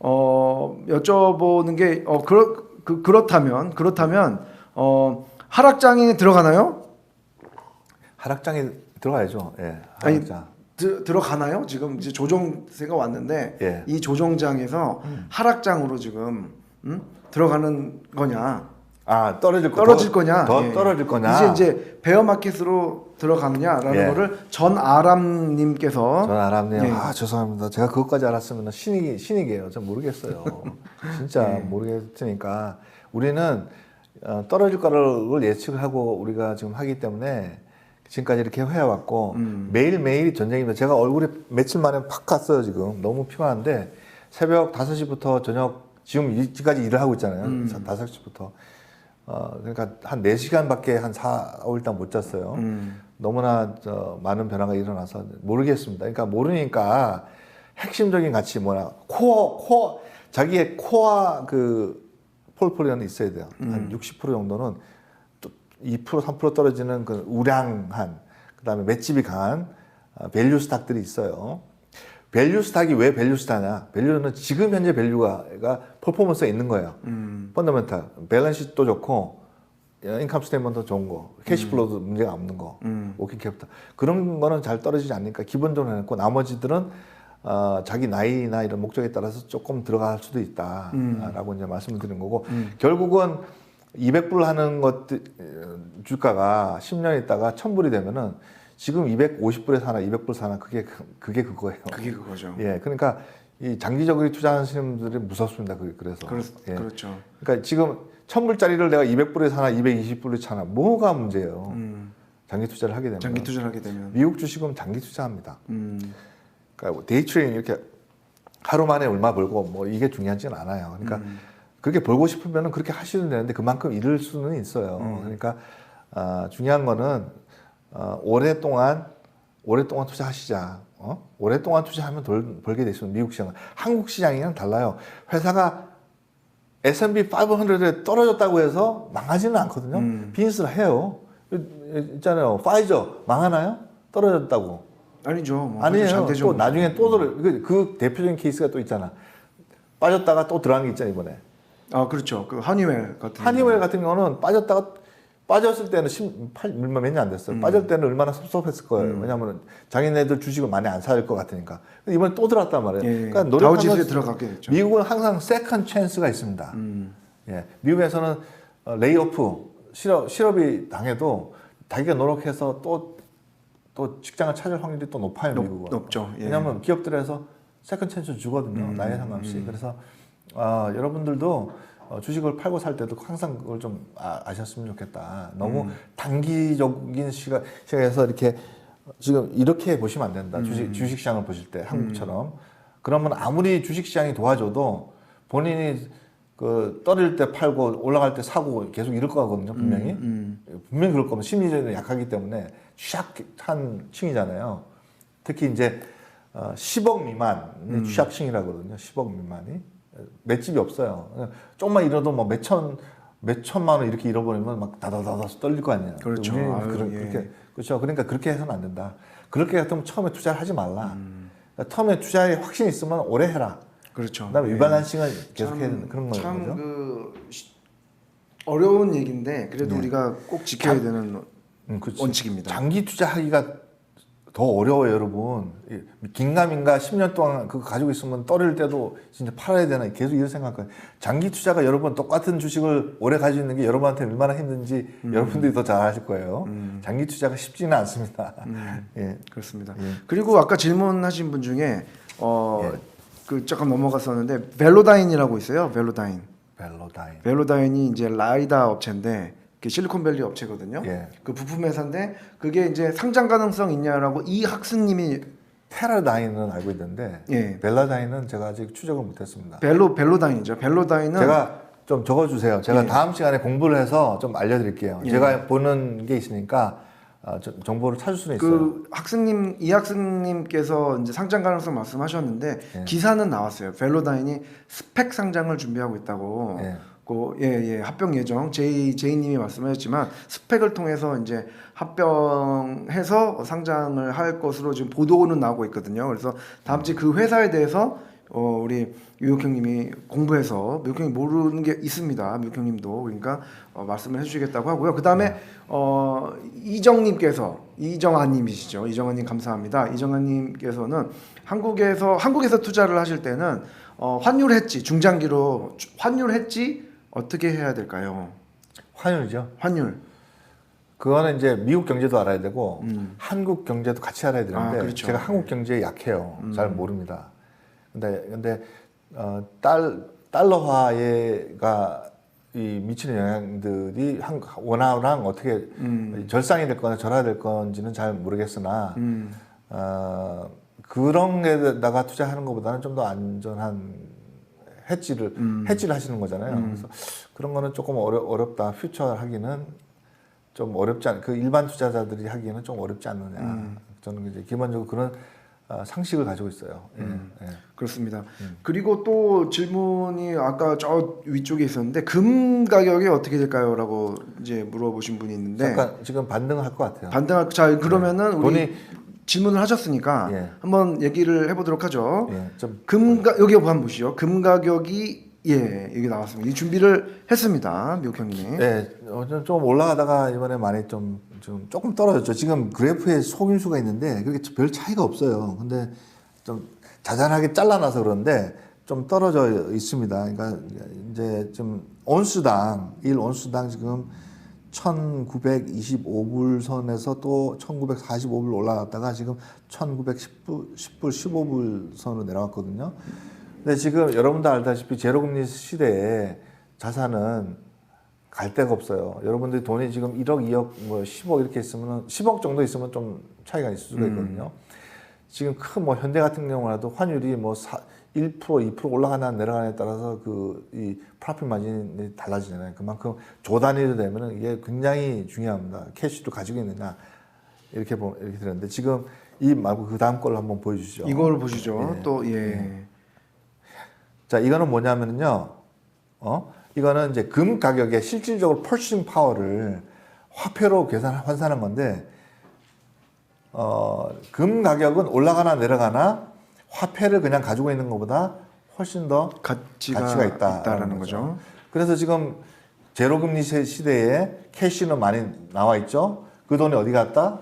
여쭤보는 게 그렇다면 하락장에 들어가나요? 하락장에 들어가야죠. 예. 아니, 하락장. 들어가나요? 지금 이제 조정세가 왔는데 예. 이 조정장에서 하락장으로 지금 들어가는 거냐? 아, 떨어질 거냐? 더 예. 떨어질 거냐? 이제 베어마켓으로 들어가느냐라는 예. 거를 전아람님께서 전아람님, 예. 죄송합니다. 제가 그것까지 알았으면 신이게요. 전 모르겠어요. 진짜 예. 모르겠으니까 우리는 떨어질 거를 예측을 하고 우리가 지금 하기 때문에 지금까지 이렇게 해왔고 매일매일이 전쟁입니다. 제가 얼굴에 며칠 만에 팍 갔어요. 지금 너무 피곤한데 새벽 5시부터 저녁 지금까지 일을 하고 있잖아요. 5시부터 그러니까 한 4시간밖에 한 4, 5일간 못 잤어요. 너무나 많은 변화가 일어나서 모르겠습니다. 그러니까 모르니까 핵심적인 가치 코어 자기의 코어 그 폴폴리오는 있어야 돼요. 한 60% 정도는 또 2%, 3% 떨어지는 그 우량한 그다음에 맷집이 강한 밸류 스탁들이 있어요. 밸류 스탁이 왜 밸류 스탁이냐? 밸류는 지금 현재 밸류가 퍼포먼스가 있는 거예요. 펀더멘탈, 밸런스도 좋고 인컴 스테이트먼트도 좋은 거, 캐시플로우도 문제가 없는 거, 워킹 캐피탈 그런 거는 잘 떨어지지 않으니까 기본적으로 해놓고 나머지들은 자기 나이나 이런 목적에 따라서 조금 들어갈 수도 있다라고 이제 말씀을 드린 거고 결국은 200불 하는 것들 주가가 10년 있다가 1000불이 되면은 지금 250불에 사나 200불 사나 그게 그거예요. 그게 그거죠. 예, 그러니까 이 장기적으로 투자하시는 분들이 무섭습니다. 그래서 예. 그렇죠. 그러니까 지금 1000불짜리를 내가 200불에 사나 220불에 사나 뭐가 문제예요. 장기 투자를 하게 되면. 장기 투자를 하게 되면. 미국 주식은 장기 투자합니다. 그러니까 데이 트레이딩 이렇게 하루 만에 얼마 벌고 뭐 이게 중요하지는 않아요. 그러니까 그렇게 벌고 싶으면 그렇게 하시면 되는데 그만큼 잃을 수는 있어요. 그러니까 중요한 거는 오랫동안 투자하시자. 오랫동안 투자하면 벌게 되시면 미국 시장, 한국 시장이랑 달라요. 회사가 S&P 500에 떨어졌다고 해서 망하지는 않거든요. 비즈니스를 해요. 있잖아요. 파이저 망하나요? 떨어졌다고. 아니죠. 아니에요. 또 나중에 또 그 대표적인 케이스가 또 있잖아. 빠졌다가 또 들어간 게 있잖아 이번에. 아 그렇죠. 그 한의웰 같은 경우는 빠졌을 때는 몇 년 안 됐어요. 빠질 때는 얼마나 섭섭했을 거예요. 왜냐하면 자기네들 주식을 많이 안 살 것 같으니까. 이번에 또 들어왔단 말이에요. 예, 그러니까 다우지수에 들어가게 됐죠. 미국은 항상 세컨 찬스가 있습니다. 예, 미국에서는 레이오프 실업이 당해도 자기가 노력해서 또 직장을 찾을 확률이 또 높아요. 미국은. 높죠. 예. 왜냐하면 기업들에서 세컨 찬스 주거든요. 나이에 상관없이. 그래서 여러분들도 주식을 팔고 살 때도 항상 그걸 좀 아셨으면 좋겠다. 너무 단기적인 시각에서 이렇게 지금 이렇게 보시면 안 된다. 주식시장을 보실 때 한국처럼. 그러면 아무리 주식시장이 도와줘도 본인이 그 떨어질 때 팔고 올라갈 때 사고 계속 이럴 거거든요. 분명히. 분명히 그럴 거면 심리적으로 약하기 때문에 취약한 층이잖아요. 특히 이제 10억 미만이 취약층이라고 그러거든요. 10억 미만이. 맷집이 없어요. 조금만 잃어도 뭐 몇천만 원 이렇게 잃어버리면 막 다다다다 떨릴 거 아니에요. 그렇죠. 그렇죠. 그러니까 그렇게 해서는 안 된다. 그렇게 했으면 처음에 투자를 하지 말라. 그러니까 처음에 투자에 확신이 있으면 오래 해라. 그렇죠. 그다음에 위반한싱을 계속 해야 되는 그런 거죠. 참 어려운 얘기인데 그래도 우리가 꼭 지켜야 되는 원칙입니다. 장기 투자하기가 더 어려워요, 여러분. 긴가민가 10년 동안 그거 가지고 있으면 떨어질 때도 진짜 팔아야 되나 계속 이런 생각할 거예요. 장기 투자가 여러분 똑같은 주식을 오래 가지고 있는 게 여러분한테 얼마나 힘든지 여러분들이 더 잘 아실 거예요. 장기 투자가 쉽지는 않습니다. 예, 그렇습니다. 예. 그리고 아까 질문하신 분 중에 잠깐 넘어갔었는데 벨로다인이라고 있어요. 벨로다인이 이제 라이다 업체인데 실리콘밸리 업체거든요. 예. 그 부품 회사인데 그게 이제 상장 가능성 있냐라고 이 학스님이 테라다인은 알고 있는데 예. 벨라다인은 제가 아직 추적을 못했습니다. 벨로다인이죠. 벨로다인은 제가 좀 적어주세요. 제가 예. 다음 시간에 공부를 해서 좀 알려드릴게요. 예. 제가 보는 게 있으니까 정보를 찾을 수는 있어요. 그 이 학스님께서 이제 상장 가능성 말씀하셨는데 예. 기사는 나왔어요. 벨로다인이 스펙 상장을 준비하고 있다고. 예. 합병 예정 제이님이 말씀하셨지만 스펙을 통해서 이제 합병해서 상장을 할 것으로 지금 보도는 나오고 있거든요. 그래서 다음 주에 그 회사에 대해서 우리 뮤욕 형님이 공부해서 뮤욕 형님 모르는 게 있습니다. 뮤욕 형님도 그러니까 말씀을 해주시겠다고 하고요. 그 다음에 이정아님이시죠. 이정아님 감사합니다. 이정아님께서는 한국에서 투자를 하실 때는 환율 해지 중장기로 환율 해지 어떻게 해야 될까요? 환율이죠. 환율. 그거는 이제 미국 경제도 알아야 되고 한국 경제도 같이 알아야 되는데 그렇죠. 제가 한국 경제에 약해요. 잘 모릅니다. 근데 달러화가 이 미치는 영향들이 원화랑 어떻게 절상이 될 거나 절하가 될 건지는 잘 모르겠으나 그런 데다가 투자하는 것보다는 좀 더 안전한 해지를 하시는 거잖아요. 그래서 그런 거는 조금 어렵다. 퓨처 하기는 좀 어렵지 않. 그 일반 투자자들이 하기에는 좀 어렵지 않느냐. 저는 이제 기본적으로 그런 상식을 가지고 있어요. 예. 그렇습니다. 그리고 또 질문이 아까 저 위쪽에 있었는데 금 가격이 어떻게 될까요?라고 이제 물어보신 분이 있는데 잠깐 지금 반등할 것 같아요. 반등할 자 그러면은 우리 돈이 질문을 하셨으니까 한번 얘기를 해보도록 하죠. 좀 여기 한번 보시죠. 금 가격이 여기 나왔습니다. 이 준비를 했습니다, 묘 형님이. 네, 좀 올라가다가 이번에 많이 좀 조금 떨어졌죠. 지금 그래프에 속임수가 있는데 그렇게 별 차이가 없어요. 근데 좀 자잘하게 잘라놔서 그런데 좀 떨어져 있습니다. 그러니까 이제 좀 일 온수당 지금 1925불 선에서 또 1945불 올라갔다가 지금 1910불, 15불 선으로 내려왔거든요. 근데 지금 여러분도 알다시피 제로금리 시대에 자산은 갈 데가 없어요. 여러분들이 돈이 지금 1억, 2억, 뭐 10억 이렇게 있으면 10억 정도 있으면 좀 차이가 있을 수가 있거든요. 지금 큰 뭐 현대 같은 경우라도 환율이 뭐 1%, 2% 올라가나 내려가냐에 따라서 이 프로핏 마진이 달라지잖아요. 그만큼 조 단위로 되면은 이게 굉장히 중요합니다. 캐시도 가지고 있느냐 이렇게 되는데 지금 이 말고 그 다음 걸로 한번 보여주시죠. 이걸 보시죠. 자, 이거는 뭐냐면요. 이거는 이제 금 가격의 실질적으로 퍼싱 파워를 화폐로 환산한 건데, 금 가격은 올라가나 내려가나 화폐를 그냥 가지고 있는 것보다 훨씬 더 가치가 있다라는 거죠. 그래서 지금 제로금리 시대에 캐시는 많이 나와 있죠. 그 돈이 어디 갔다?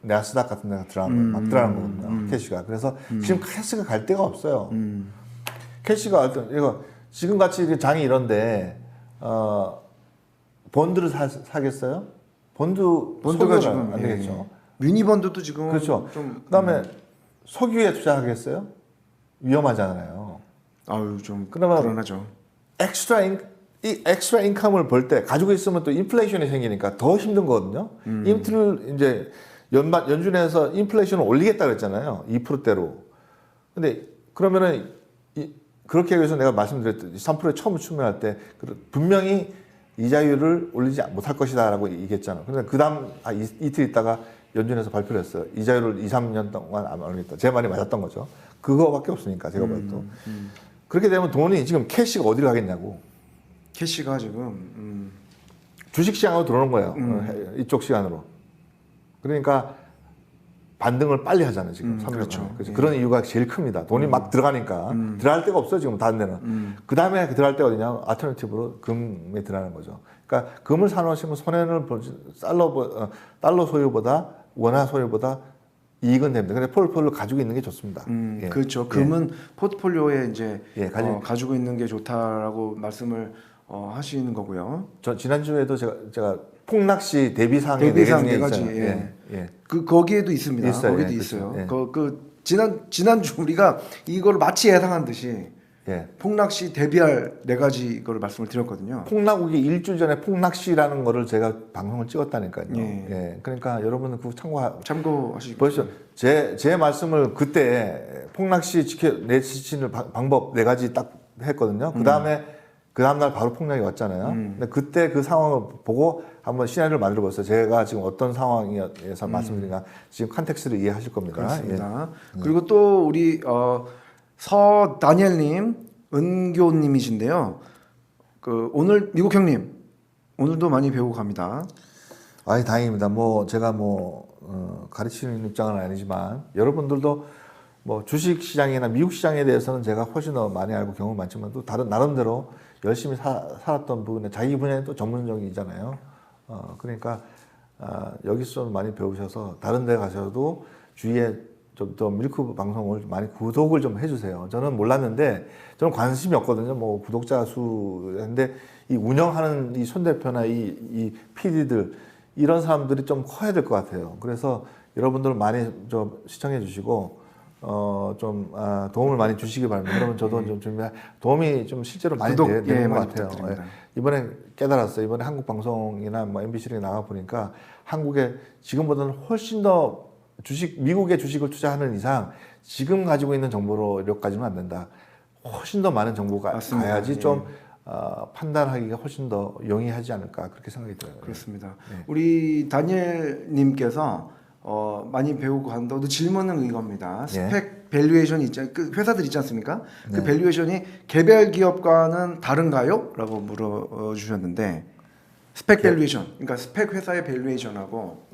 나스닥 같은 데가 막 들어가는 거거든요. 캐시가. 그래서 지금 캐시가 갈 데가 없어요. 캐시가 이거 지금 같이 장이 이런데 본드를 사겠어요? 본드가 지금 안 되겠죠. 미니본드도 지금 그렇죠. 좀 그다음에 석유에 투자하겠어요? 위험하잖아요. 아유 좀 그러면 불안하죠. 엑스트라 인컴을 벌 때 가지고 있으면 또 인플레이션이 생기니까 더 힘든 거거든요. 이제 연준에서 인플레이션을 올리겠다 그랬잖아요. 2%대로. 근데 그러면은 그렇게 해서 내가 말씀드렸듯이 3%에 처음 출면할 때 분명히 이자율을 올리지 못할 것이다라고 얘기했잖아요. 근데 그다음 이틀 있다가 연준에서 발표를 했어요. 이자율을 2, 3년 동안 안 올리겠다. 제 말이 맞았던 거죠. 그거밖에 없으니까 제가 봐도. 그렇게 되면 돈이 지금 캐시가 어디로 가겠냐고. 캐시가 지금 주식시장으로 들어오는 거예요. 이쪽 시간으로. 그러니까 반등을 빨리 하잖아요. 지금 3년. 그렇죠. 그런 이유가 제일 큽니다. 돈이 막 들어가니까 들어갈 데가 없어요. 지금 다른 데는. 그 다음에 들어갈 데가 어디냐? 알터너티브로 금에 들어가는 거죠. 그러니까 금을 사놓으시면 손해를 달러 소유보다 원화 소유보다 이익은 됩니다. 근데 포트폴리오를 가지고 있는 게 좋습니다. 그렇죠. 금은 포트폴리오에 이제 가지고 있는 게 좋다라고 말씀을 하시는 거고요. 저 지난주에도 제가 폭락시 대비사항 네 가지. 거기에도 있습니다. 거기도 그렇죠. 있어요. 지난주 우리가 이걸 마치 예상한 듯이 폭락시 대비할 4가지 이거를 말씀을 드렸거든요. 폭락 오기 일주일 전에 폭락시라는 거를 제가 방송을 찍었다니까요. 그러니까 여러분은 그거 참고하시기 보시죠. 제 말씀을 그때 폭락시 내지치는 방법 4가지 딱 했거든요. 그 다음날 바로 폭락이 왔잖아요. 근데 그때 그 상황을 보고 한번 시나리오를 만들어 봤어요. 제가 지금 어떤 상황에서 말씀드리냐 지금 컨텍스트를 이해하실 겁니다. 그렇습니다. 그리고 또 우리 서다니엘님, 은교님이신데요. 오늘 미국 형님 오늘도 많이 배우고 갑니다. 다행입니다. 제가 가르치는 입장은 아니지만 여러분들도 뭐 주식 시장이나 미국 시장에 대해서는 제가 훨씬 더 많이 알고 경험 많지만 또 다른 나름대로 열심히 살았던 부분에 자기 분야에 또 전문적이잖아요. 그러니까 여기서 좀 많이 배우셔서 다른 데 가셔도 주위에 좀 더 밀크 방송을 많이 구독을 좀 해주세요. 저는 몰랐는데 저는 관심이 없거든요. 뭐 구독자 수 근데 이 운영하는 이 손 대표나 이 PD들 이런 사람들이 좀 커야 될 것 같아요. 그래서 여러분들 많이 좀 시청해 주시고 도움을 많이 주시기 바랍니다. 그러면 저도 좀 준비 도움이 좀 실제로 많이 되는 것 많이 같아요. 부탁드립니다. 이번에 깨달았어요. 이번에 한국 방송이나 뭐 MBC에 나가 보니까 한국에 지금보다는 훨씬 더 미국의 주식을 투자하는 이상 지금 가지고 있는 정보로 이렇게까지는 안 된다. 훨씬 더 많은 정보가 맞습니다. 가야지 좀 판단하기가 훨씬 더 용이하지 않을까 그렇게 생각이 들어요. 그렇습니다. 네. 우리 다니엘님께서 많이 배우고 간다고 질문은 이겁니다. 스펙 밸류에이션 그 회사들 있지 않습니까? 그 밸류에이션이 개별 기업과는 다른가요? 라고 물어주셨는데 스펙 밸류에이션, 그러니까 스펙 회사의 밸류에이션하고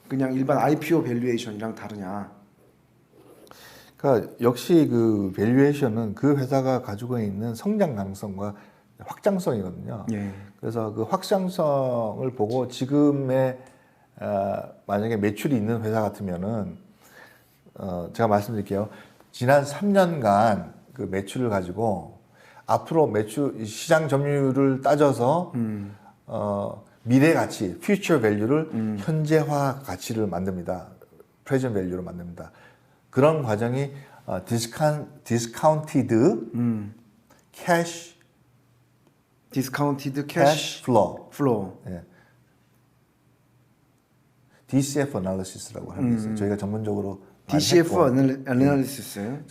그냥 일반 IPO 밸류에이션이랑 다르냐? 그러니까 역시 그 밸류에이션은 그 회사가 가지고 있는 성장 가능성과 확장성이거든요. 예. 그래서 그 확장성을 보고 지금의 만약에 매출이 있는 회사 같으면은 제가 말씀드릴게요. 지난 3년간 그 매출을 가지고 앞으로 매출 시장 점유율을 따져서 미래 가치, future value를 현재화 가치를 만듭니다. present value로 만듭니다. 그런 과정이 discounted cash 디스카운티드 캐시 flow. 예. DCF analysis라고 하는 게 있어요. 저희가 전문적으로 DCF 애널리시스요?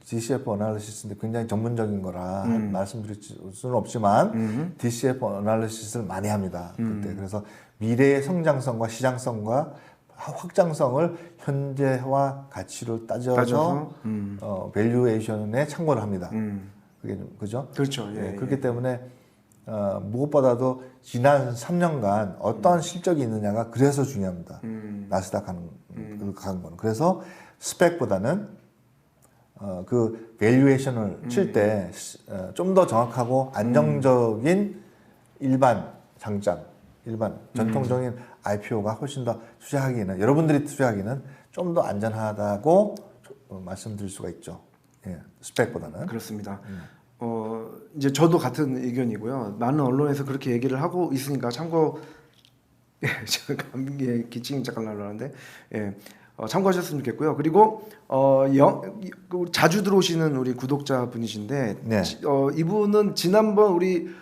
DCF analysis인데 굉장히 전문적인 거라 말씀드릴 수는 없지만 DCF analysis를 많이 합니다. 그때 그래서 미래의 성장성과 시장성과 확장성을 현재화 가치로 따져서 밸류에이션에 참고를 합니다. 그게 그죠? 그렇죠. 예, 그렇기 때문에 무엇보다도 지난 3년간 어떤 실적이 있느냐가 그래서 중요합니다. 나스닥 가는 거는. 그래서 스펙보다는 그 밸류에이션을 칠 때 좀 더 정확하고 안정적인 일반 장장, 일반 전통적인 IPO가 훨씬 더 여러분들이 투자하기는 좀 더 안전하다고 말씀드릴 수가 있죠. 예, 스펙보다는. 그렇습니다. 이제 저도 같은 의견이고요. 많은 언론에서 그렇게 얘기를 하고 있으니까 참고 제가 감기에 기침이 잠깐 나려는데 참고하셨으면 좋겠고요. 그리고 자주 들어오시는 우리 구독자 분이신데 네. 이분은 지난번 우리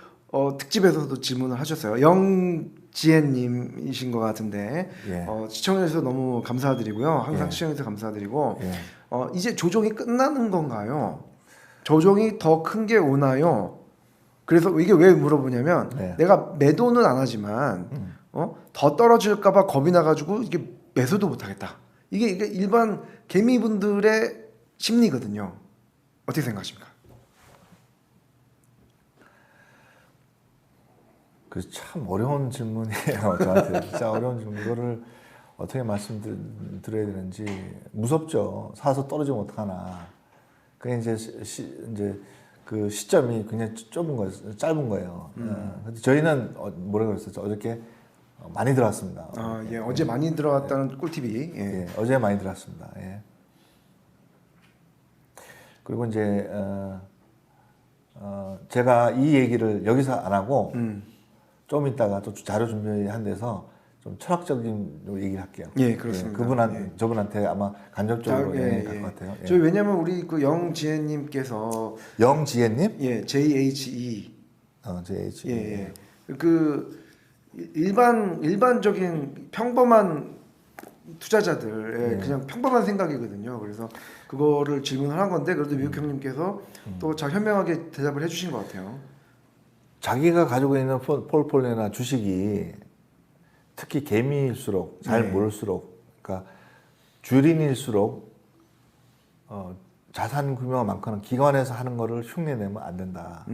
특집에서도 질문을 하셨어요. 영지혜님이신 것 같은데 예. 시청해 주셔서 너무 감사드리고요. 항상 예. 시청해 주셔서 감사드리고 예. 이제 조정이 끝나는 건가요? 조정이 더 큰 게 오나요? 그래서 이게 왜 물어보냐면 내가 매도는 안 하지만 더 떨어질까봐 겁이 나가지고 이게 매수도 못하겠다. 이게 일반 개미분들의 심리거든요. 어떻게 생각하십니까? 그 참 어려운 질문이에요. 저한테 진짜 어려운 질문. 이거를 어떻게 말씀드려야 되는지 무섭죠. 사서 떨어지면 어떡하나. 그게 이제 그 시점이 굉장히 짧은 거예요. 근데 저희는 뭐라고 그랬었죠? 어저께 많이 들어왔습니다. 예, 어제 많이 들어왔다는 꿀팁이. 예, 어제 많이 들어왔습니다. 예. 그리고 이제 제가 이 얘기를 여기서 안 하고 좀 이따가 또 자료 준비한 데서 좀 철학적인 얘기를 할게요. 예, 그렇습니다. 저분한테 아마 간접적으로 갈 것 같아요. 예. 저희 왜냐면 우리 그 영지혜님께서 영지혜님? 예, JHE. JH. 예. 그 일반적인 평범한 투자자들의 그냥 평범한 생각이거든요. 그래서 그거를 질문을 한 건데 그래도 미국 형님께서 또 잘 현명하게 대답을 해주신 것 같아요. 자기가 가지고 있는 폴폴리오나 주식이 특히 개미일수록 잘 모를수록, 그러니까 주린일수록 자산 규모가 많거나 기관에서 하는 거를 흉내내면 안 된다.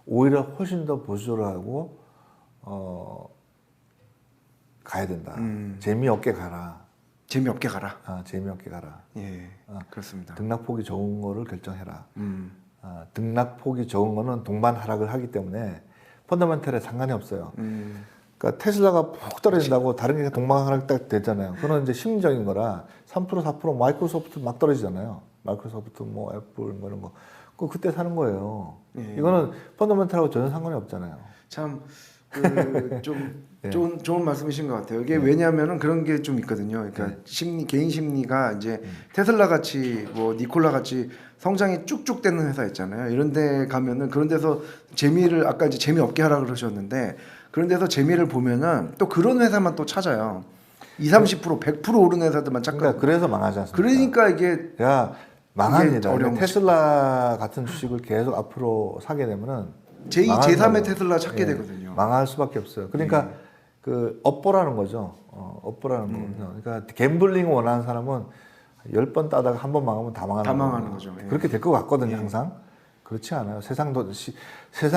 오히려 훨씬 더 보수를 하고 가야 된다. 재미없게 가라. 재미없게 가라. 재미없게 가라. 예, 그렇습니다. 등락폭이 적은 거를 결정해라. 등락폭이 적은 거는 동반 하락을 하기 때문에 펀더멘털에 상관이 없어요. 그러니까 테슬라가 푹 떨어진다고 다른 게 동반 하락 딱 되잖아요. 그건 이제 심리적인 거라 3% 4% 마이크로소프트 막 떨어지잖아요. 마이크로소프트 뭐 애플 뭐 이런 거. 그때 사는 거예요. 예. 이거는 펀더멘털하고 전혀 상관이 없잖아요. 참 좀 예. 좋은 말씀이신 것 같아요. 이게 왜냐하면은 그런 게 좀 있거든요. 그러니까 개인 심리가 이제 테슬라 같이 뭐 니콜라 같이 성장이 쭉쭉 되는 회사 있잖아요. 이런 데 가면은 그런 데서 재미를 아까 이제 재미없게 하라 그러셨는데 그런 데서 재미를 보면은 또 그런 회사만 또 찾아요. 20, 30%, 100% 오르는 회사들만 찾고. 그러니까 그래서 망하지 않습니까? 그러니까 이게 망합니다. 어려운 테슬라 같은 주식을 계속 앞으로 사게 되면은 제2, 망하는 제3의 거죠. 테슬라 찾게 예, 되거든요. 망할 수밖에 없어요. 그러니까 그 업보라는 거죠. 업보라는 거거든요. 그러니까 갬블링 원하는 사람은 10번 따다가 한 번 망하면 다 망하는 거죠. 예. 그렇게 될 것 같거든요, 항상. 그렇지 않아요. 세상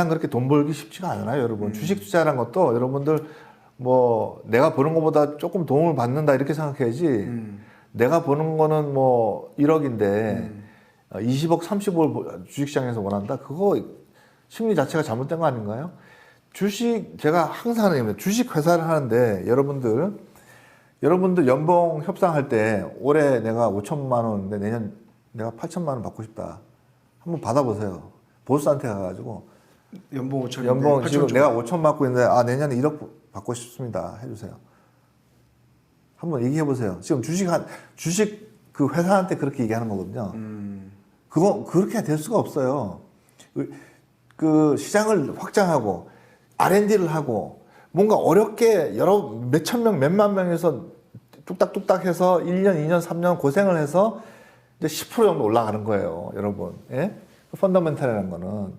그렇게 돈 벌기 쉽지가 않아요, 여러분. 주식 투자라는 것도 여러분들 뭐 내가 버는 것보다 조금 도움을 받는다 이렇게 생각해야지. 내가 버는 거는 뭐 1억인데 20억, 30억을 주식시장에서 원한다. 그거 심리 자체가 잘못된 거 아닌가요? 제가 항상 하는 얘기입니다. 주식 회사를 하는데 여러분들 연봉 협상할 때 올해 내가 5천만 원인데 내년 내가 8천만 원 받고 싶다. 한번 받아보세요. 보스한테 가가지고 연봉 5천인데 연봉 지금 내가 5천 받고 있는데 내년에 1억 받고 싶습니다. 해주세요. 한번 얘기해 보세요. 지금 주식 그 회사한테 그렇게 얘기하는 거거든요. 그거 그렇게 될 수가 없어요. 그 시장을 확장하고 R&D를 하고 뭔가 어렵게 몇천 명, 몇만 명에서 뚝딱뚝딱 해서 1년, 2년, 3년 고생을 해서 이제 10% 정도 올라가는 거예요, 여러분. 예? 펀더멘탈이라는 거는.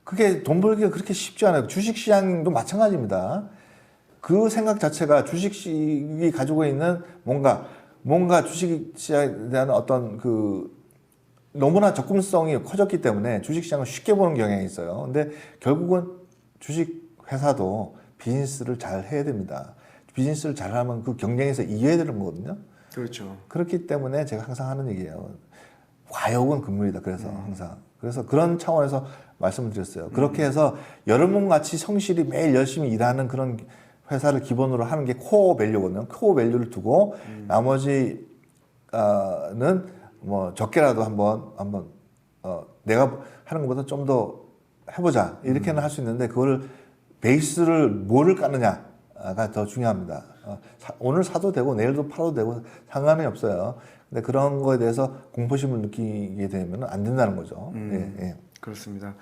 그게 돈 벌기가 그렇게 쉽지 않아요. 주식 시장도 마찬가지입니다. 그 생각 자체가 주식이 가지고 있는 뭔가 주식 시장에 대한 어떤 너무나 접근성이 커졌기 때문에 주식시장을 쉽게 보는 경향이 있어요. 근데 결국은 주식 회사도 비즈니스를 잘 해야 됩니다. 비즈니스를 잘하면 그 경쟁에서 이겨야 되는 거거든요. 그렇죠. 그렇기 때문에 제가 항상 하는 얘기예요. 과욕은 금물이다. 그래서 항상. 그래서 그런 차원에서 말씀을 드렸어요. 그렇게 해서 여러분 같이 성실히 매일 열심히 일하는 그런 회사를 기본으로 하는 게 코어 밸류거든요. 코어 밸류를 두고 나머지는 뭐 적게라도 한번 내가 하는 것보다 좀 더 해보자 이렇게는 할 수 있는데 그거를 베이스를 뭐를 까느냐가 더 중요합니다. 오늘 사도 되고 내일도 팔아도 되고 상관이 없어요. 근데 그런 거에 대해서 공포심을 느끼게 되면 안 된다는 거죠. 예. 그렇습니다.